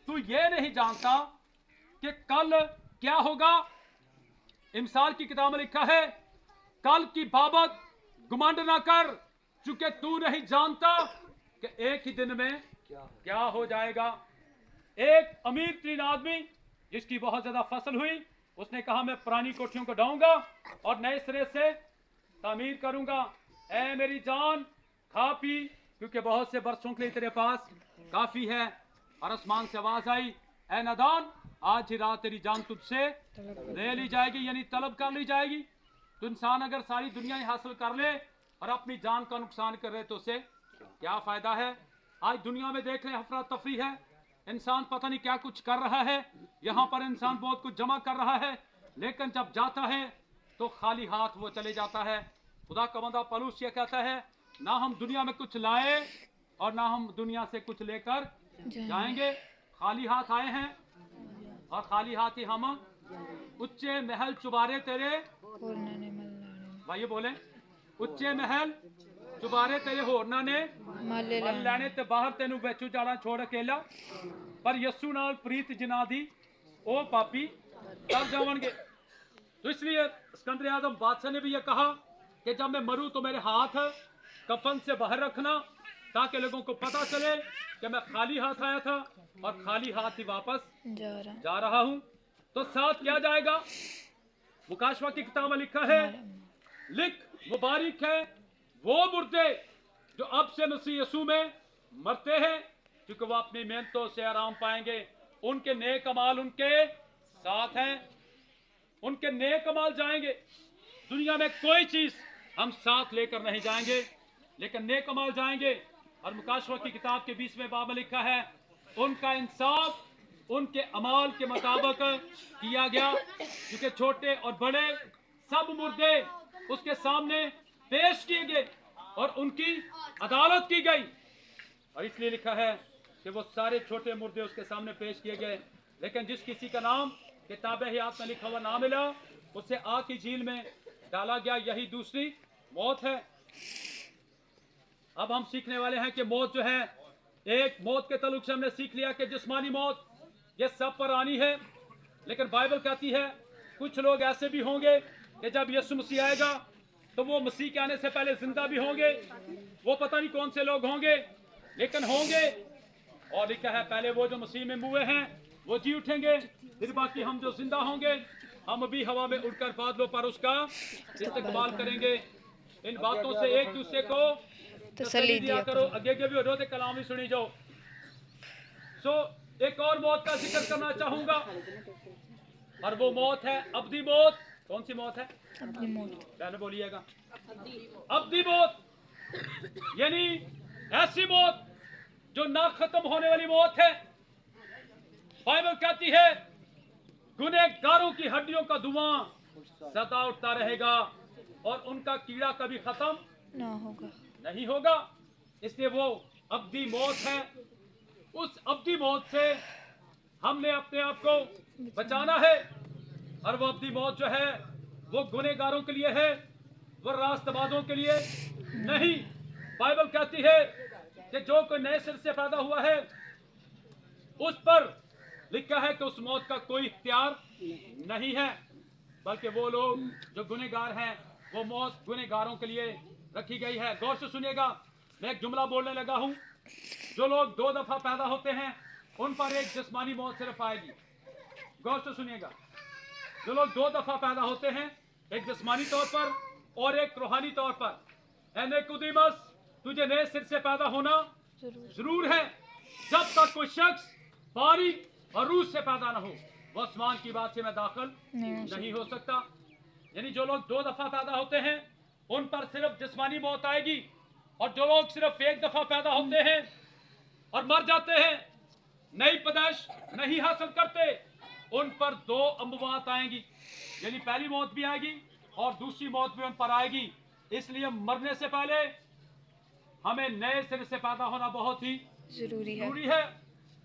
तू ये नहीं जानता कि कल क्या होगा। इमसाल की किताब में लिखा है, कल की बाबत घमंड ना कर, चूंकि तू नहीं जानता कि एक ही दिन में क्या हो जाएगा। एक अमीर तरीन आदमी जिसकी बहुत ज्यादा फसल हुई, उसने कहा मैं पुरानी कोठियों को ढाऊंगा और नए सिरे से तामीर करूंगा। ऐ मेरी जान, खा पी, क्योंकि बहुत से बरसों के लिए तेरे पास काफी है। और आसमान से आवाज आई, ऐ नादान, आज ही रात तेरी जान तुझसे ले ली जाएगी, यानी तलब कर ली जाएगी। तो इंसान अगर सारी दुनिया ही हासिल कर ले और अपनी जान का नुकसान कर रहे तो उसे क्या फायदा है। आज दुनिया में देख रहे अफरा तफरी है, इंसान पता नहीं क्या कुछ कर रहा है। यहाँ पर इंसान बहुत कुछ जमा कर रहा है, लेकिन जब जाता है तो खाली हाथ वो चले जाता है। खुदा का बंदा पौलुस ये कहता है, ना हम दुनिया में कुछ लाए और ना हम दुनिया से कुछ लेकर जाएंगे। खाली हाथ आए हैं और खाली हाथ ही हम उच्चे महल चुबारे तेरे भाई बोले, उच्चे महल चुबारे तेरे होरना ने मल लैने ते बाहर तेनू बेचू जाना छोड़ अकेला, पर यस्सु नाल प्रीत जिना दी ओ पापी कर जावणगे। तो इसलिए सिकंदर आजम बादशाह ने भी यह कहा कि जब मैं मरूं तो मेरे हाथ कफन से बाहर रखना, ताकि लोगों को पता चले कि मैं खाली हाथ आया था और खाली हाथ ही वापस जा रहा हूं। तो साथ क्या जाएगा? मुकाशवा की किताब में लिखा है, लिख मुबारक है वो मुर्दे जो अब से मसीह यीशु में मरते हैं, क्योंकि वो अपनी मेहनतों से आराम पाएंगे। उनके नेक अमाल उनके साथ हैं, उनके नेक अमाल जाएंगे। दुनिया में कोई चीज हम साथ लेकर नहीं जाएंगे, लेकिन नेक अमाल जाएंगे। और मुकाशवा की किताब के 20वें बाब में लिखा है, उनका इंसाफ उनके अमाल के मुताबिक किया गया, क्योंकि छोटे और बड़े सब मुर्दे उसके सामने पेश किए गए और उनकी अदालत की गई। और इसलिए लिखा है कि वो सारे छोटे मुर्दे उसके सामने पेश किए गए, लेकिन जिस किसी का नाम किताब हयात में लिखा हुआ ना मिला, उसे आग की झील में डाला गया। यही दूसरी मौत है। अब हम सीखने वाले हैं कि मौत जो है, एक मौत के ताल्लुक से हमने सीख लिया कि जिस्मानी मौत ये सब पर आनी है, लेकिन बाइबल कहती है कुछ लोग ऐसे भी होंगे कि जब यीशु मसीह आएगा तो वो मसीह के आने से पहले जिंदा भी होंगे। वो पता नहीं कौन से लोग होंगे, लेकिन होंगे। और लिखा है पहले वो जो मसीह में मुए हैं वो जी उठेंगे, फिर बाकी हम जो जिंदा होंगे हम भी हवा में उड़कर बादलों पर उसका इस्तकबाल करेंगे। इन बातों से एक दूसरे को तसल्ली दिया करो। आगे भी हो कलाम भी सुनी जाओ। एक और मौत का जिक्र करना चाहूंगा, और वो मौत है अब्दी मौत। कौन सी मौत है? अब्दी मौत। पहले बोलिएगा, अब्दी मौत, यानी ऐसी मौत जो ना खत्म होने वाली मौत है। बाइबल कहती है गुनहगारों की हड्डियों का धुआं सदा उठता रहेगा और उनका कीड़ा कभी खत्म नहीं होगा। इसलिए वो अब्दी मौत है। उस अब्दी मौत से हमने अपने आप को बचाना है। और वो अब्दी मौत जो है वो गुनहगारों के लिए है, वो रास्तबाजों के लिए नहीं। बाइबल कहती है कि जो कोई नए सिर से पैदा हुआ है उस पर लिखा है कि उस मौत का कोई इख्तियार नहीं है, बल्कि वो लोग जो गुनहगार हैं वो मौत गुनहगारों के लिए रखी गई है। गौर से सुनिएगा, मैं एक जुमला बोलने लगा हूं। जो लोग 2 दफा पैदा होते हैं उन पर एक जिस्मानी मौत सिर्फ आएगी। गौर से सुनिएगा, जो लोग 2 दफा पैदा होते हैं, एक जिस्मानी तौर पर और एक रूहानी तौर पर। ए निकोदेमस, तुझे नए सिर से पैदा होना जरूर है। जब तक कोई शख्स पानी और रूह से पैदा न हो वो आसमान की बात से में दाखिल नहीं हो सकता। यानी जो लोग 2 दफा पैदा होते हैं उन पर सिर्फ जिस्मानी मौत आएगी, और जो लोग सिर्फ 1 दफा पैदा होते हैं और मर जाते हैं, नई पैदाइश नहीं हासिल करते, उन पर 2 अमवात आएंगी। यानी पहली मौत भी आएगी और दूसरी मौत भी उन पर आएगी। इसलिए मरने से पहले हमें नए सिरे से पैदा होना बहुत ही जरूरी है।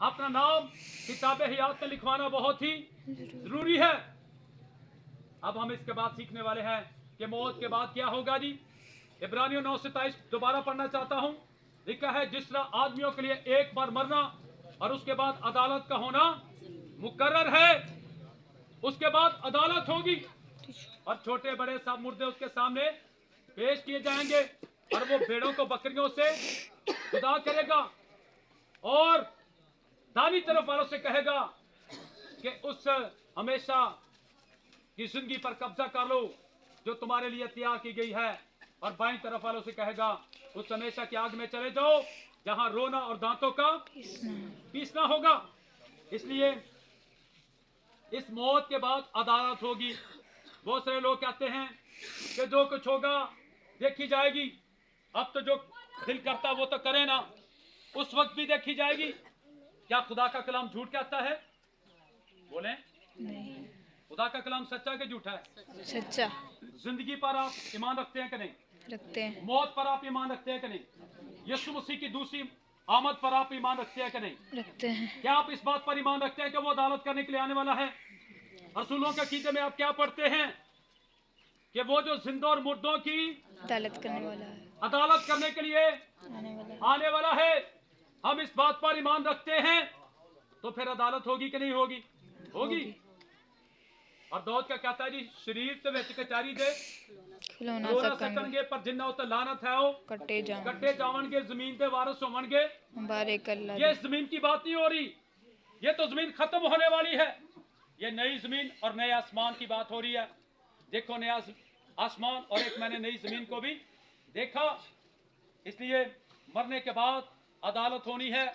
अपना नाम किताब हयात में लिखवाना बहुत ही जरूरी है। अब हम इसके बाद सीखने वाले हैं कि मौत के बाद क्या होगा जी। इब्रानियों 9:27 दोबारा पढ़ना चाहता हूं। लिखा है जिस तरह आदमियों के लिए एक बार मरना और उसके बाद अदालत का होना मुकर्रर है। उसके बाद अदालत होगी और छोटे बड़े सब मुर्दे उसके सामने पेश किए जाएंगे और वो भेड़ों को बकरियों से जुदा करेगा और दानी तरफ वालों से कहेगा कि उस हमेशा की जिंदगी पर कब्जा कर लो जो तुम्हारे लिए तैयार की गई है, और बाईं तरफ वालों से कहेगा उस हमेशा की आग में चले जाओ जहां रोना और दांतों का पीसना होगा। इसलिए इस मौत के बाद अदालत होगी। बहुत सारे लोग कहते हैं कि जो कुछ होगा देखी जाएगी, अब तो जो दिल करता वो तो करे ना, उस वक्त भी देखी जाएगी। क्या खुदा का कलाम झूठ कहता है? बोले नहीं, खुदा का कलाम सच्चा कि झूठा है? सच्चा। जिंदगी पर आप ईमान रखते हैं कि नहीं? रखते हैं। मौत पर आप ईमान रखते हैं कि नहीं? यीशु मसीह की दूसरी आमद पर आप ईमान रखते हैं कि नहीं? रखते हैं। क्या आप इस बात पर ईमान रखते हैं कि वो अदालत करने के लिए आने वाला है? रसूलों के अकीदे में आप क्या पढ़ते हैं कि वो जो जिंदा और मुर्दों की अदालत करने वाला है, अदालत करने के लिए आने वाला है। हम इस बात पर ईमान रखते हैं, तो फिर अदालत होगी कि नहीं होगी? होगी। और दाऊद क्या कहता है जी? शरीर ते विच कचहरी दे खिलौना खलो ना सकन सकणगे, पर जिन्ना उत्ते लानत है वो कटे जाओ कट्टे जावणगे, जमीन दे वारिस होवणगे। बारे कल्ला ये इस जमीन की बात नहीं हो रही, ये तो जमीन खत्म होने वाली है। ये नई जमीन और नए आसमान की बात हो रही है। देखो नया आसमान और एक मैंने नई जमीन को भी देखा। इसलिए मरने के बाद अदालत होनी है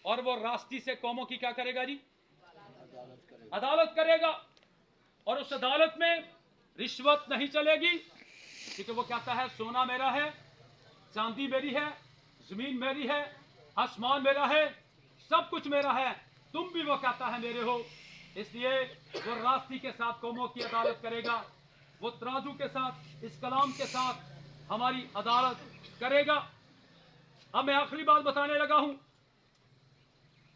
और वो रास्ती से कौमों की क्या करेगा जी? अदालत करेगा। और उस अदालत में रिश्वत नहीं चलेगी, क्योंकि वो कहता है सोना मेरा है, चांदी मेरी है, जमीन मेरी है, आसमान मेरा है, सब कुछ मेरा है, तुम भी वो कहता है मेरे हो। इसलिए वो रास्ती के साथ कौमों की अदालत करेगा, वो तराजू के साथ, इस कलाम के साथ हमारी अदालत करेगा। अब मैं आखिरी बात बताने लगा हूं,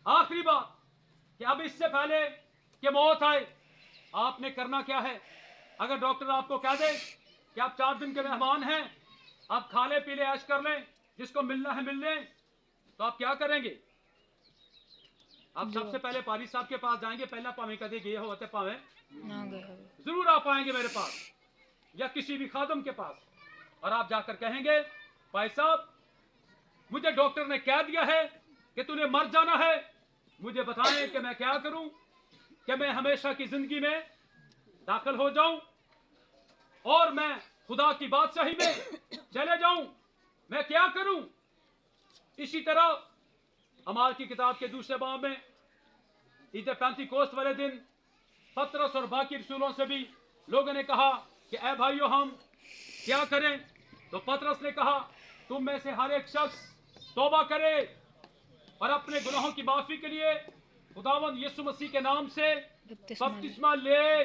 आखिरी बात कि अब इससे पहले कि मौत आए आपने करना क्या है। अगर डॉक्टर आपको कह दे कि आप 4 दिन के मेहमान हैं, आप खा ले पी ले ऐश कर लें, जिसको मिलना है मिल लें, तो आप क्या करेंगे? आप सबसे पहले पारी साहब के पास जाएंगे, पहला पावे कदे गए होते पावे ना गए हो। जरूर आप आएंगे मेरे पास या किसी भी खादम के पास, और आप जाकर कहेंगे भाई साहब मुझे डॉक्टर ने कह दिया है कि तूने मर जाना है, मुझे बताएं कि मैं क्या करूं कि मैं हमेशा की जिंदगी में दाखिल हो जाऊं और मैं खुदा की बादशाही में चले जाऊं, मैं क्या करूं? इसी तरह अमाल की किताब के दूसरे बाब में ईद पेंतीकोस्त वाले दिन पतरस और बाकी रसूलों से भी लोगों ने कहा कि ऐ भाइयों हम क्या करें? तो पतरस ने कहा तुम में से हर एक शख्स तौबा करे और अपने गुनाहों की माफी के लिए खुदावंद यीशु मसीह के नाम से बपतिस्मा ले,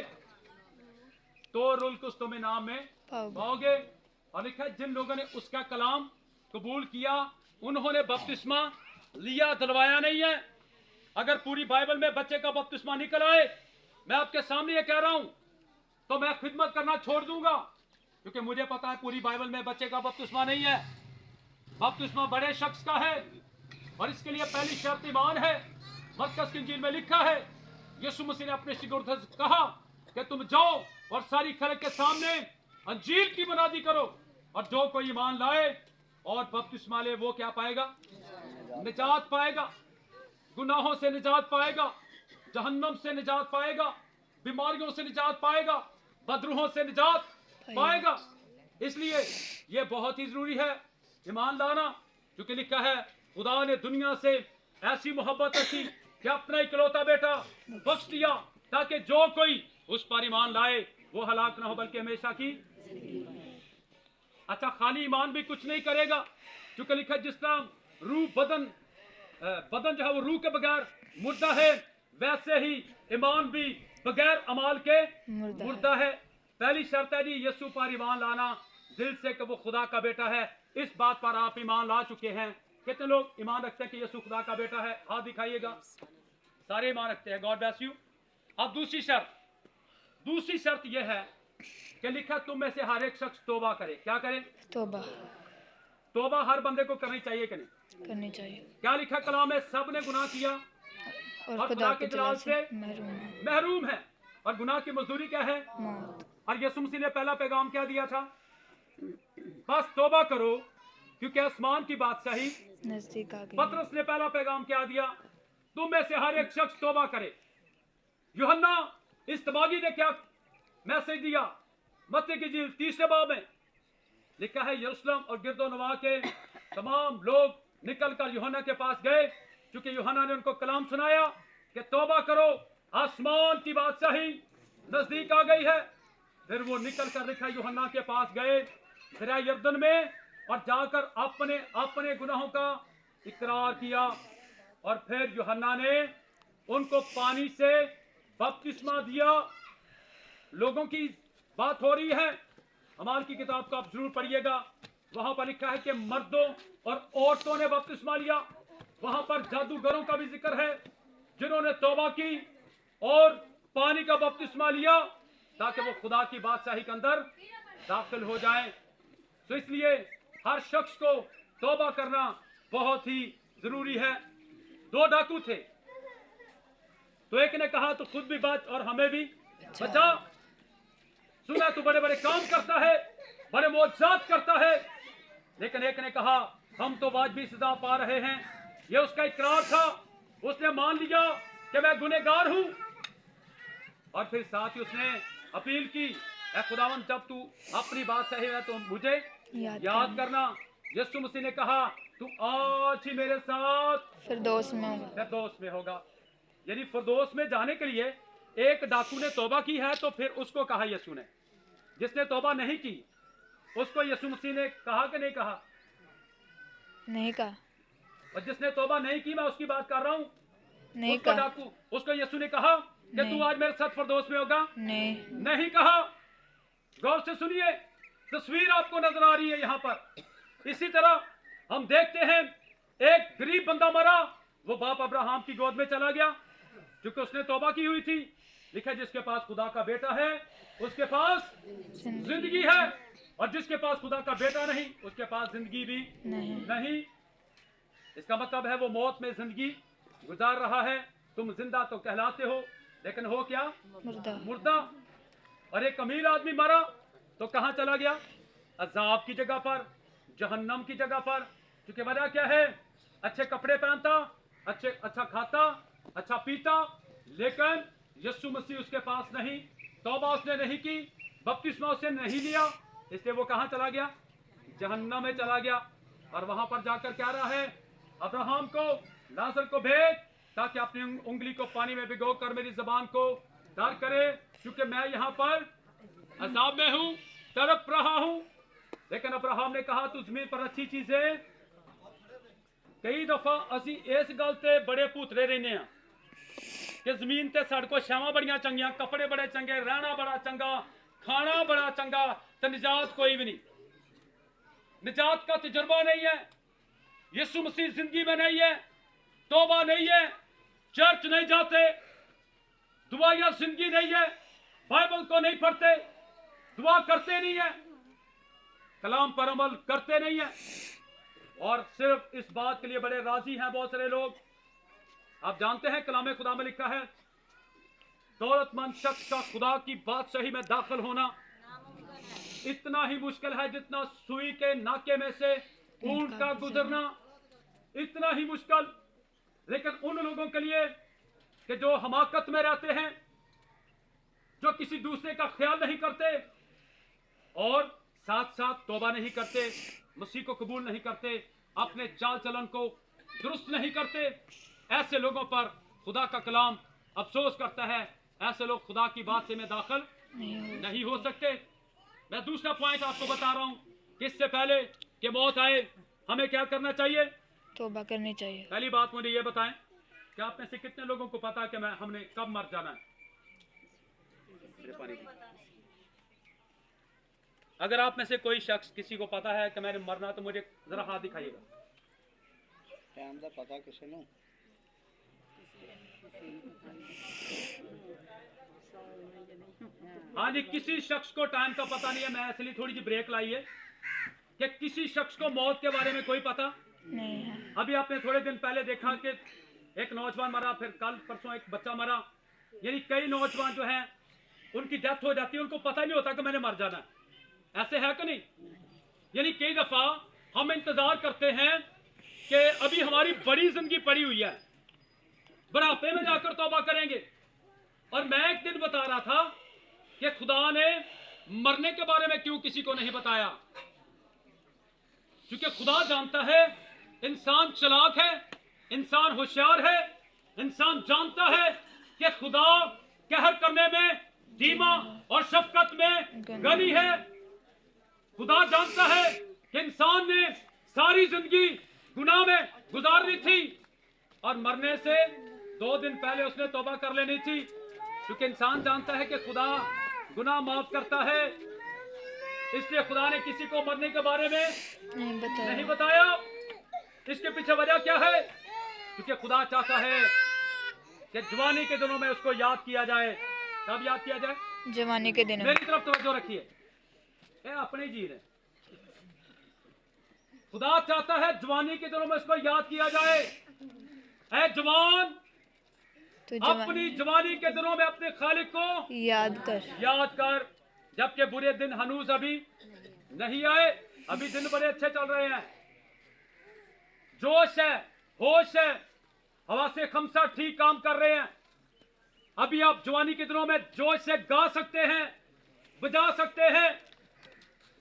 तो रुल कुछ तुम्हें नाम में पाओगे। और लिखा है जिन लोगों ने उसका कलाम कबूल किया उन्होंने बपतिस्मा लिया, दिलवाया नहीं है। अगर पूरी बाइबल में बच्चे का बपतिस्मा निकल आए, मैं आपके सामने ये कह रहा हूं, तो मैं खिदमत करना छोड़ दूंगा, क्योंकि मुझे पता है पूरी बाइबल में बच्चे का बपतिस्मा नहीं है। बपतिस्मा बड़े शख्स का है और इसके लिए पहली शर्त ईमान है। मत्ती की इंजील में लिखा है यीशु मसीह ने अपने शिगिर्दों से कहा कि तुम जाओ और सारी खलक के सामने अंजील की बुनियादी करो, और जो कोई ईमान लाए और बपतिस्मा ले वो क्या पाएगा? निजात पाएगा, गुनाहों से निजात पाएगा, जहन्नम से निजात पाएगा, बीमारियों से निजात पाएगा, बदरूहों से निजात पाएगा। इसलिए ये बहुत ही जरूरी है ईमान लाना, क्योंकि लिखा है खुदा ने दुनिया से ऐसी मोहब्बत रखी कि अपना इकलौता बेटा बख्श दिया, ताकि जो कोई उस पर ईमान लाए वो हलाक ना हो बल्कि हमेशा की। अच्छा, खाली ईमान भी कुछ नहीं करेगा, क्योंकि लिखा जिस तरह रूह बदन जो है वो रूह के बगैर मुर्दा है, वैसे ही ईमान भी बगैर अमाल के मुर्दा है। पहली शर्त है जी यीशु पर ईमान लाना दिल से कि वो खुदा का बेटा है। इस बात पर आप ईमान ला चुके हैं। कितने लोग ईमान रखते हैं कि यीशु खुदा का बेटा है? हाथ दिखाइएगा। सारे ईमान रखते हैं। God bless you. अब दूसरी शर्त यह है कि लिखा तुम में से हर एक शख्स तौबा करे। क्या करे? तौबा हर बंदे को करनी चाहिए कि नहीं? करनी चाहिए। क्या लिखा कलाम में? सब ने गुनाह किया और खुदा के जलाल से महरूम है। और गुनाह की मजदूरी क्या है? मौत। और यीशु मसीह ने पहला पैगाम क्या दिया था? बस तौबा करो क्योंकि आसमान की बादशाही नजदीक आ गई। पतरस ने पहला पैगाम क्या दिया? तुम में से हर एक शख्स तौबा करे। यूहन्ना इस्तबागी ने क्या मैसेज दिया? मत्ती की इंजील 30 बाब में लिखा है, यरूशलेम और गिरदोनवा के तमाम लोग निकलकर यूहन्ना के पास गए, क्योंकि यूहन्ना ने उनको कलाम सुनाया कि तौबा करो, आसमान की बादशाही नजदीक आ गई है। फिर वो निकल कर लिखा यूहन्ना के पास गए दरिया यरदन में और जाकर अपने अपने गुनाहों का इकरार किया। और फिर यूहन्ना ने उनको पानी से बपतिस्मा दिया। लोगों की बात हो रही है, हमाल की किताब को आप जरूर पढ़िएगा। वहां पर लिखा है कि मर्दों और औरतों ने बपतिस्मा लिया। वहां पर जादूगरों का भी जिक्र है जिन्होंने तौबा की और पानी का बपतिस्मा लिया ताकि वो खुदा की बादशाही के अंदर दाखिल हो जाए। तो इसलिए हर शख्स को तौबा करना बहुत ही जरूरी है। 2 डाकू थे, तो एक ने कहा तो खुद भी बच और हमें भी बचा। सुना तो बड़े बड़े काम करता है, बड़े मौजज़ात करता है, लेकिन एक ने कहा हम तो वाजिबी सजा पा रहे हैं। यह उसका इकरार था, उसने मान लिया कि मैं गुनहगार हूं। और फिर साथ ही उसने अपील की, ऐ खुदावन जब तू अपनी बात सही है तो मुझे याद करना। यीशु मसीह ने कहा तू आज ही मेरे साथ फिरदौस में होगा। फिरदौस में होगा। यानी फिरदौस में जाने के लिए एक डाकू ने तौबा की है, तो फिर उसको कहा यीशु ने। जिसने तौबा नहीं की उसको यीशु मसीह ने कहा कि नहीं कहा? नहीं कहा। और जिसने तौबा नहीं की, मैं उसकी बात कर रहा हूँ, नहीं उसको कहा। डाकू, उसको यीशु ने कहा कि तू आज मेरे साथ फिरदौस में होगा? नहीं कहा। गौर से सुनिए, तस्वीर आपको नजर आ रही है यहाँ पर। इसी तरह हम देखते हैं एक गरीब बंदा मरा, वो बाप अब्राहम की गोद में चला गया क्योंकि उसने तौबा की हुई थी। लिखा जिसके पास खुदा का बेटा है उसके पास जिंदगी है, और जिसके पास खुदा का बेटा नहीं उसके पास जिंदगी भी नहीं। इसका मतलब है वो मौत में जिंदगी गुजार रहा है। तुम जिंदा तो कहलाते हो लेकिन हो क्या? मुर्दा। और एक अमीर आदमी मरा तो कहां चला गया? अजाब की जगह पर, जहन्नम की जगह पर। क्योंकि वजह क्या है? अच्छे कपड़े पहनता, अच्छा खाता, अच्छा पीता, लेकिन यीशु मसीह उसके पास नहीं, तौबा उसने नहीं की, बपतिस्मा उसने नहीं लिया, इसलिए वो कहां चला गया? जहन्नम में चला गया। और वहां पर जाकर क्या रहा है? अब्राहम को, लाजर को भेज ताकि अपनी उंगली को पानी में भिगो कर मेरी जबान को तर करे, क्योंकि मैं यहाँ पर अजाब में हूं, तड़प रहा हूं। लेकिन अब्राहम ने कहा तू जमीन पर अच्छी चीजें, कई दफा असी इस गल ते बड़े भूतरे रहने हैं कि जमीन ते साढ़े को छावां बड़ियां चंगियां, कपड़े बड़े चंगे, रहना बड़ा चंगा, खाना बड़ा चंगा, तो निजात कोई भी नहीं। निजात का तजुर्बा नहीं है, यीशु मसीह जिंदगी में नहीं है, तौबा नहीं है, चर्च नहीं जाते, दुआया जिंदगी नहीं है, बाइबल को नहीं पढ़ते, दुआ करते नहीं है, कलाम पर अमल करते नहीं है, और सिर्फ इस बात के लिए बड़े राजी हैं बहुत सारे लोग। आप जानते हैं कलाम खुदा में लिखा है दौलतमंद शख्स का खुदा की बादशाही में दाखिल होना इतना ही मुश्किल है जितना सुई के नाके में से ऊंट का गुजरना, इतना ही मुश्किल। लेकिन उन लोगों के लिए कि जो हमाकत में रहते हैं, जो किसी दूसरे का ख्याल नहीं करते और साथ साथ तौबा नहीं करते, मसीह को कबूल नहीं करते, अपने चाल चलन को दुरुस्त नहीं करते, ऐसे लोगों पर खुदा का कलाम अफसोस करता है। ऐसे लोग खुदा की बात से में दाखिल नहीं हो सकते। मैं दूसरा पॉइंट आपको बता रहा हूं कि इससे पहले कि मौत आए हमें क्या करना चाहिए? तौबा करनी चाहिए। पहली बात मुझे ये बताएं कि आप में से कितने लोगों को पता है कि हमने कब मर जाना है? अगर आप में से कोई शख्स किसी को पता है कि मैंने मरना, तो मुझे जरा हाथ दिखाइएगा। पता किसी ने? हाँ जी, किसी शख्स को टाइम का पता नहीं है। मैं इसलिए थोड़ी सी ब्रेक लाई है कि किसी शख्स को मौत के बारे में कोई पता नहीं है। अभी आपने थोड़े दिन पहले देखा कि एक नौजवान मरा, फिर कल परसों एक बच्चा मरा, यानी कई नौजवान जो हैं उनकी डेथ हो जाती है, उनको पता नहीं होता कि मैंने मर जाना है। ऐसे है कि नहीं? यानी कई दफा हम इंतजार करते हैं कि अभी हमारी बड़ी जिंदगी पड़ी हुई है, बुढ़ापे में जाकर तौबा करेंगे। और मैं एक दिन बता रहा था कि खुदा ने मरने के बारे में क्यों किसी को नहीं बताया, क्योंकि खुदा जानता है इंसान चालाक है, इंसान होशियार है, इंसान जानता है कि खुदा कहर करने में धीमा और शफकत में गनी है। खुदा जानता है कि इंसान ने सारी जिंदगी गुनाह में गुजारनी थी और मरने से 2 दिन पहले उसने तौबा कर लेनी थी, क्योंकि इंसान जानता है कि खुदा गुनाह माफ करता है। इसलिए खुदा ने किसी को मरने के बारे में नहीं बताया। इसके पीछे वजह क्या है? क्योंकि खुदा चाहता है कि जवानी के दिनों में उसको याद किया जाए। कब याद किया जाए? जवानी के दिनों। मेरी तरफ तवज्जो रखिए, अपनी जी ने खुदा चाहता है जवानी के दिनों में उसको याद किया जाए। ऐ जवान, तो अपनी जवानी के दिनों में अपने खालिक को याद कर, जबकि बुरे दिन हनूज अभी नहीं आए। अभी दिन बड़े अच्छे चल रहे हैं, जोश है, होश है, हवा से खमसा ठीक काम कर रहे हैं। अभी आप जवानी के दिनों में जोश से गा सकते हैं, बजा सकते हैं,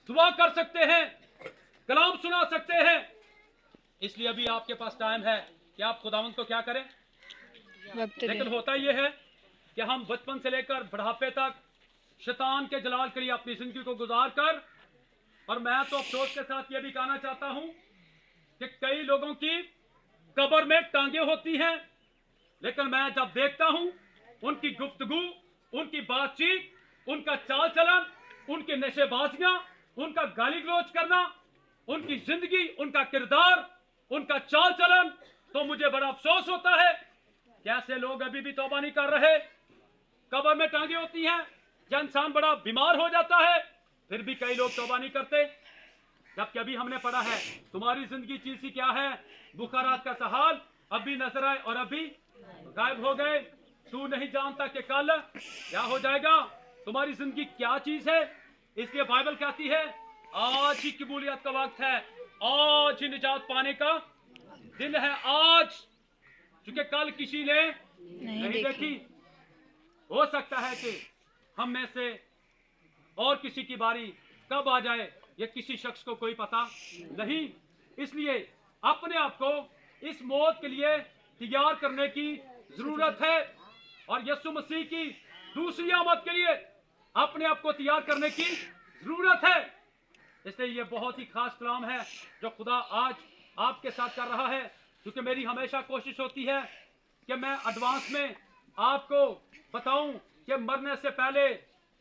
दुआ कर सकते हैं, कलाम सुना सकते हैं। इसलिए अभी आपके पास टाइम है कि आप खुदावंद को क्या करें, वक्त लेकिन दे। होता यह है कि हम बचपन से लेकर बुढ़ापे तक शैतान के जलाल के लिए अपनी जिंदगी को गुजार कर, और मैं तो अफसोस के साथ यह भी कहना चाहता हूं कि कई लोगों की कब्र में टांगे होती हैं, लेकिन मैं जब देखता हूं उनकी गुफ्तगू, उनकी बातचीत, उनका चाल चलन, उनकी नशेबाजियां, उनका गाली गलौज करना, उनकी जिंदगी, उनका किरदार, उनका चाल चलन, तो मुझे बड़ा अफसोस होता है कि ऐसे लोग अभी भी तौबा नहीं कर रहे। कब्र में टांगे होती हैं, या इंसान बड़ा बीमार हो जाता है, फिर भी कई लोग तौबा नहीं करते। जबकि अभी हमने पढ़ा है तुम्हारी जिंदगी चीज सी क्या है, बुखारात का सहाल अभी नजर आए और अभी गायब हो गए। तू नहीं जानता कि कल क्या हो जाएगा। तुम्हारी जिंदगी क्या चीज है। इसलिए बाइबल कहती है आज ही कबूलियत का वक्त है, आज ही निजात पाने का दिन है आज, क्योंकि कल किसी ने नहीं देखी। हो सकता है कि हम में से और किसी की बारी कब आ जाए ये किसी शख्स को कोई पता नहीं। इसलिए अपने आप को इस मौत के लिए तैयार करने की जरूरत है, और यीशु मसीह की दूसरी आमद के लिए अपने आप को तैयार करने की जरूरत है। इसलिए ये बहुत ही खास कलाम है जो खुदा आज आपके साथ कर रहा है, क्योंकि मेरी हमेशा कोशिश होती है कि मैं एडवांस में आपको बताऊं कि मरने से पहले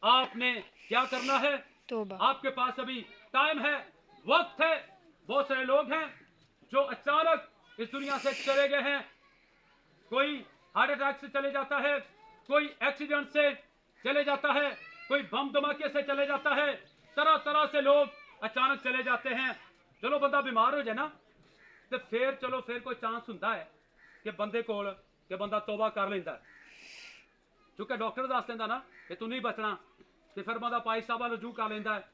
आपने क्या करना है। तौबा। आपके पास अभी टाइम है, वक्त है। बहुत सारे लोग हैं जो अचानक इस दुनिया से चले गए हैं। कोई हार्ट अटैक से चले जाता है, कोई एक्सीडेंट से चले जाता है, कोई बम धमाके से चले जाता है। तरह तरह से लोग अचानक चले जाते हैं। चलो बंदा बीमार हो जाए ना, तो फिर चलो फिर कोई चांस होता है कि बंदे कोल कि बंदा तौबा कर लेंदा है, क्योंकि डॉक्टर दस देंदा ना कि तू नहीं बचना, तो फिर बंदा पाई साहब रुजू कर लेंदा है,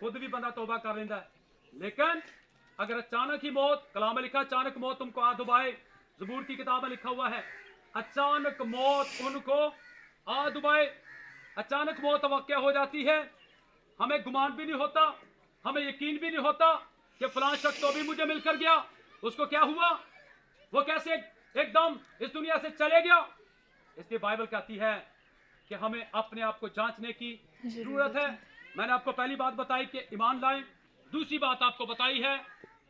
खुद भी बंदा तौबा कर लेंदा है। लेकिन अगर अचानक ही मौत, कलाम में लिखा अचानक मौत तुमको आ दुबाए, ज़बूर की किताब में लिखा हुआ है अचानक मौत उनको आ दुबाए। अचानक मौत वाक़या हो जाती है, हमें गुमान भी नहीं होता, हमें यकीन भी नहीं होता कि फलां शख्स तो अभी मुझे मिलकर गया, उसको क्या हुआ, वो कैसे एकदम इस दुनिया से चले गया। इसलिए बाइबल कहती है कि हमें अपने आप को जांचने की जरूरत है। मैंने आपको पहली बात बताई कि ईमान लाएं, दूसरी बात आपको बताई है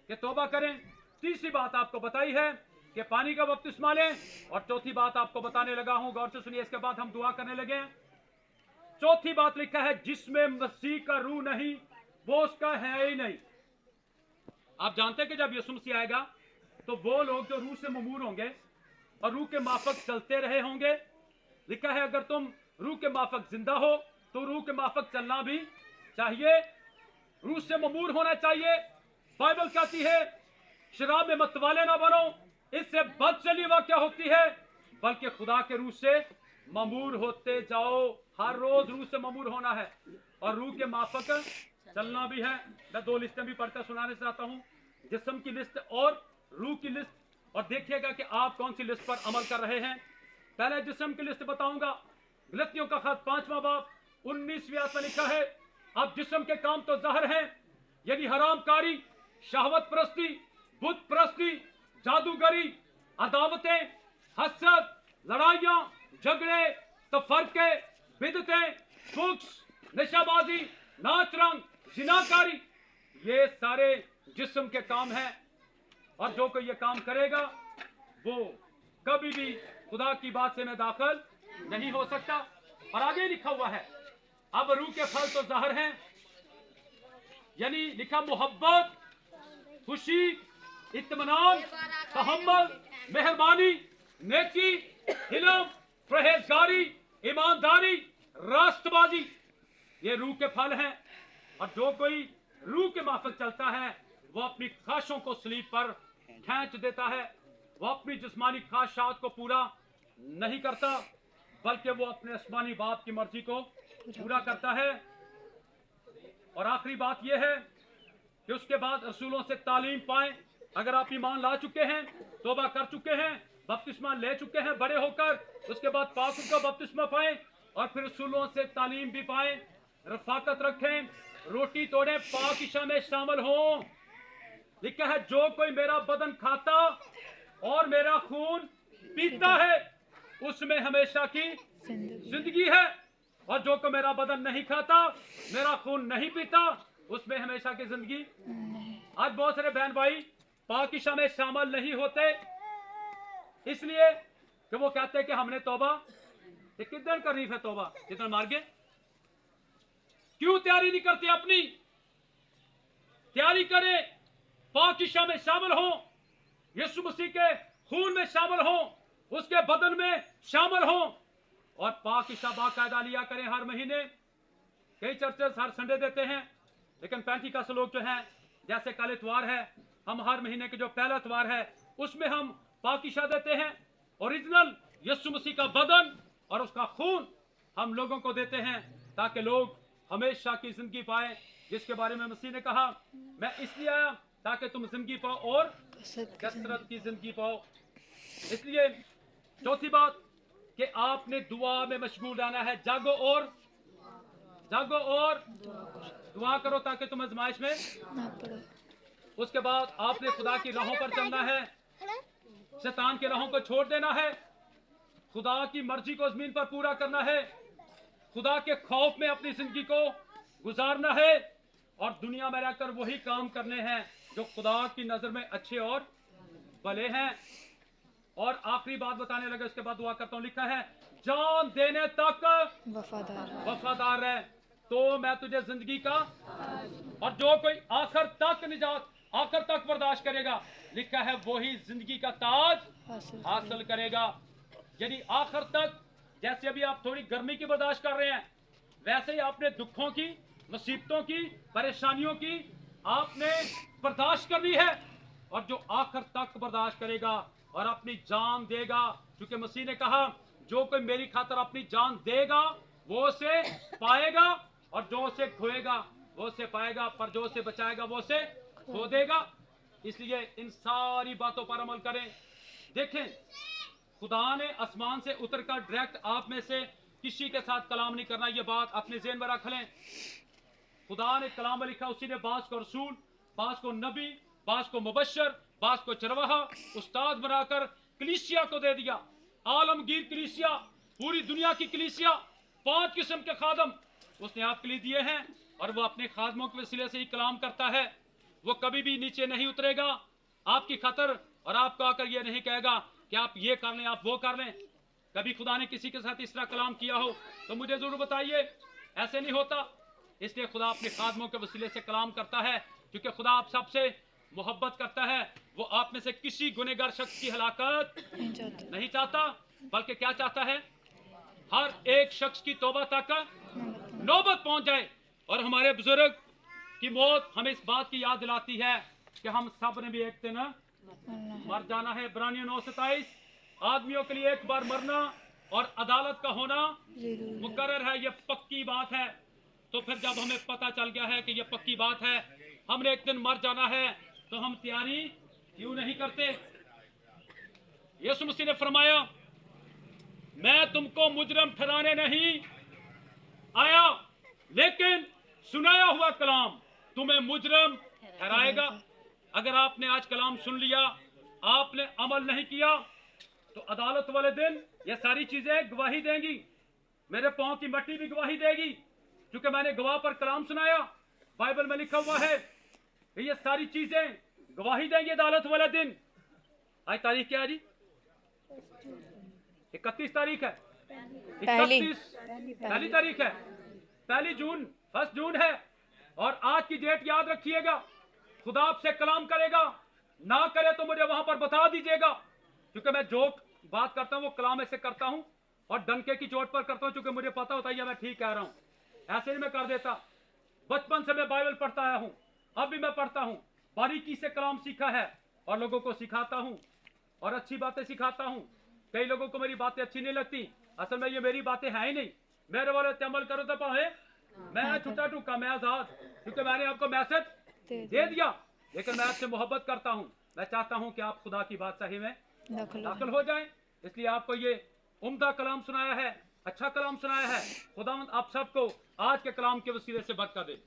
कि तौबा करें, तीसरी बात आपको बताई है कि पानी का बपतिस्मा लें, और चौथी बात आपको बताने लगा हूं, गौर से सुनिए, इसके बाद हम दुआ करने लगे। चौथी बात लिखा है जिसमें मसीह का रूह नहीं वो उसका है ही नहीं। आप जानते हैं कि जब यीशु मसीह आएगा तो वो लोग जो रूह से ममूर होंगे और रूह के माफक चलते रहे होंगे, लिखा है अगर तुम रूह के माफक जिंदा हो तो रूह के माफक चलना भी चाहिए, रूह से ममूर होना चाहिए। बाइबल कहती है शराब में मतवाले ना बनो, इससे बद चलीवा क्या होती है, बल्कि खुदा के रूह से ममूर होते जाओ। हर रोज रूह से ममूर होना है और रूह के माफक चलना भी है। मैं 2 लिस्टें भी पढ़कर सुनाने चाहता हूँ, जिस्म की लिस्ट और रूह की लिस्ट, और देखिएगा कि आप कौन सी लिस्ट पर अमल कर रहे हैं। पहले जिस्म की लिस्ट बताऊंगा। गलतियों का खत 5वां बाब 19वीं आयत में लिखा है, अब जिस्म के काम तो ज़ाहिर हैं, यानी हरामकारी, शहवत परस्ती, बुत परस्ती, जादूगरी, अदावतें, हसद, लड़ाइयाँ, झगड़े, तफरके, बिदतें, फुक्स, नशाबाजी, नाच रंग, जिनाकारी, ये सारे जिस्म के काम हैं। और जो कोई ये काम करेगा वो कभी भी खुदा की बात से में दाखिल नहीं हो सकता। और आगे लिखा हुआ है, अब रूह के फल तो ज़ाहिर हैं, यानी लिखा मोहब्बत, खुशी, इत्मीनान, तहम्मुल, मेहरबानी, नेकी, हिलम, परहेजगारी, ईमानदारी, रास्तबाजी, ये रूह के फल हैं। और जो कोई रूह के माफिक चलता है वो अपनी ख्वाहिशों को सलीब पर खींच देता है। वो अपनी जिस्मानी ख्वाहिशात को पूरा नहीं करता, बल्कि वो अपने आसमानी बाप की मर्जी को पूरा करता है। और आखिरी बात यह है कि उसके बाद रसूलों से तालीम पाएं। अगर आप ईमान ला चुके हैं, तौबा कर चुके हैं, बपतिस्मा ले चुके हैं बड़े होकर, उसके बाद पाक का बपतिस्मा पाएं और फिर रसूलों से तालीम भी पाएं। रफाकत रखें, रोटी तोड़े, पाक इशा में शामिल हों। लिखा है, जो कोई मेरा बदन खाता और मेरा खून पीता है उसमें हमेशा की जिंदगी है, और जो कोई मेरा बदन नहीं खाता, मेरा खून नहीं पीता, उसमें हमेशा की जिंदगी। आज बहुत सारे बहन भाई पाक इशा में शामिल नहीं होते, इसलिए कि वो कहते हैं कि हमने तौबा, कितने करनी है तौबा, जितना मार गए। क्यों तैयारी नहीं करते अपनी? तैयारी करें, पाक इशा में शामिल हो, यीशु मसीह के खून में शामिल हो, उसके बदन में शामिल हो, और पाक इशा बाकायदा लिया करें हर महीने। कई चर्चेस हर संडे देते हैं, लेकिन पेंटिकस्ट लोग जो हैं, जैसे कल इतवार है, हम हर महीने के जो पहला इतवार है उसमें हम पाक इशा देते हैं। ओरिजिनल यीशु मसीह का बदन और उसका खून हम लोगों को देते हैं, ताकि लोग हमेशा की जिंदगी पाए, जिसके बारे में मसीह ने कहा, मैं इसलिए आया ताकि तुम जिंदगी पाओ और कसरत की जिंदगी पाओ। इसलिए चौथी बात कि आपने दुआ में मशगूल रहना है। जागो और दुआ करो ताकि तुम आजमाइश में ना पड़ो। उसके बाद आपने खुदा की राहों पर चलना है, शैतान के राहों को छोड़ देना है, खुदा की मर्जी को जमीन पर पूरा करना है, खुदा के खौफ में अपनी जिंदगी को गुजारना है, और दुनिया में रहकर वही काम करने हैं जो खुदा की नजर में अच्छे और भले हैं। और आखिरी बात बताने लगे, उसके बाद दुआ करता हूं। लिखा है, जान देने तक वफादार है तो मैं तुझे जिंदगी का, और जो कोई आखिर तक निजात, आखिर तक बर्दाश्त करेगा, लिखा है वही जिंदगी का ताज हासिल करेगा। यानी आखिर तक, जैसे अभी आप थोड़ी गर्मी की बर्दाश्त कर रहे हैं, वैसे ही आपने दुखों की, मुसीबतों की, परेशानियों की आपने बर्दाश्त करनी है। और जो आखिर तक बर्दाश्त करेगा और अपनी जान देगा, क्योंकि मसीह ने कहा, जो कोई मेरी खातिर अपनी जान देगा वो उसे पाएगा, और जो उसे खोएगा वो उसे पाएगा, पर जो उसे बचाएगा वो उसे खो देगा। इसलिए इन सारी बातों पर अमल करें। देखें, खुदा ने आसमान से उतरकर डायरेक्ट आप में से किसी के साथ कलाम नहीं करना, ये बात अपने ज़हन में रख लें। खुदा ने कलाम में लिखा, उसी ने बास को रसूल, बास को नबी, बास को मुबश्शिर, बास को चरवाहा, उस्ताद बनाकर कलीसिया को दे दिया। आलमगीर कलीसिया, पूरी दुनिया की कलीसिया, 5 किस्म के खादम उसने आपके लिए दिए हैं, और वो अपने खादमों के वसीले से ही कलाम करता है। वो कभी भी नीचे नहीं उतरेगा आपकी खातिर, और आपको आकर ये नहीं कहेगा कि आप ये कर लें, आप वो कर लें। कभी खुदा ने किसी के साथ इस तरह कलाम किया हो तो मुझे जरूर बताइए। ऐसे नहीं होता। इसलिए खुदा अपने खादमों के वसीले से कलाम करता है, क्योंकि खुदा आप सबसे मोहब्बत करता है। वो आप में से किसी गुनहगार शख्स की हलाकत नहीं चाहता, बल्कि क्या चाहता है, हर एक शख्स की तौबा तक नौबत पहुंच जाए। और हमारे बुजुर्ग की मौत हमें इस बात की याद दिलाती है कि हम सब ने भी एक दिन मर जाना है। इब्रानियों 9:27, आदमियों के लिए एक बार मरना और अदालत का होना जरूर मुकर्रर है, ये पक्की बात है। तो फिर जब हमें पता चल गया है कि ये पक्की बात है, हमने एक दिन मर जाना है, तो हम तैयारी क्यों नहीं करते? यीशु मसीह ने फरमाया, मैं तुमको मुजरम ठहराने नहीं आया, लेकिन सुनाया हुआ कलाम तुम्हें मुजरम ठहराएगा। अगर आपने आज कलाम सुन लिया, आपने अमल नहीं किया, तो अदालत वाले दिन ये सारी चीजें गवाही देंगी। मेरे पांव की मट्टी भी गवाही देगी, क्योंकि मैंने गवाह पर कलाम सुनाया। बाइबल में लिखा हुआ है कि ये सारी चीजें गवाही देंगी अदालत वाले दिन। आज तारीख क्या है जी? 31 तारीख है। पहली तारीख है, 1 जून है। और आज की डेट याद रखिएगा। खुदा आपसे कलाम करेगा, ना करे तो मुझे वहां पर बता दीजिएगा, क्योंकि मैं जो बात करता हूं वो कलाम ऐसे करता हूं और डंके की चोट पर करता हूं, क्योंकि मुझे पता होता है मैं ठीक कह रहा हूं। ऐसे नहीं मैं कर देता। बचपन से मैं बाइबल पढ़ता आया हूं, अब भी मैं पढ़ता हूं, बारीकी से कलाम सीखा है और लोगों को सिखाता हूं और अच्छी बातें सिखाता हूं। कई लोगों को मेरी बातें अच्छी नहीं लगती, असल में ये मेरी बातें हैं ही नहीं। मेरे वाले अमल करो तो पाए मैं छुट्टा टूका, मैं आजाद, क्योंकि मैंने आपको मैसेज दे दिया। लेकिन मैं आपसे मोहब्बत करता हूं, मैं चाहता हूं कि आप खुदा की बादशाही में दाखिल हो जाएं। इसलिए आपको ये उम्दा कलाम सुनाया है, अच्छा कलाम सुनाया है। खुदा आप सबको आज के कलाम के वसीले से बरकत दे।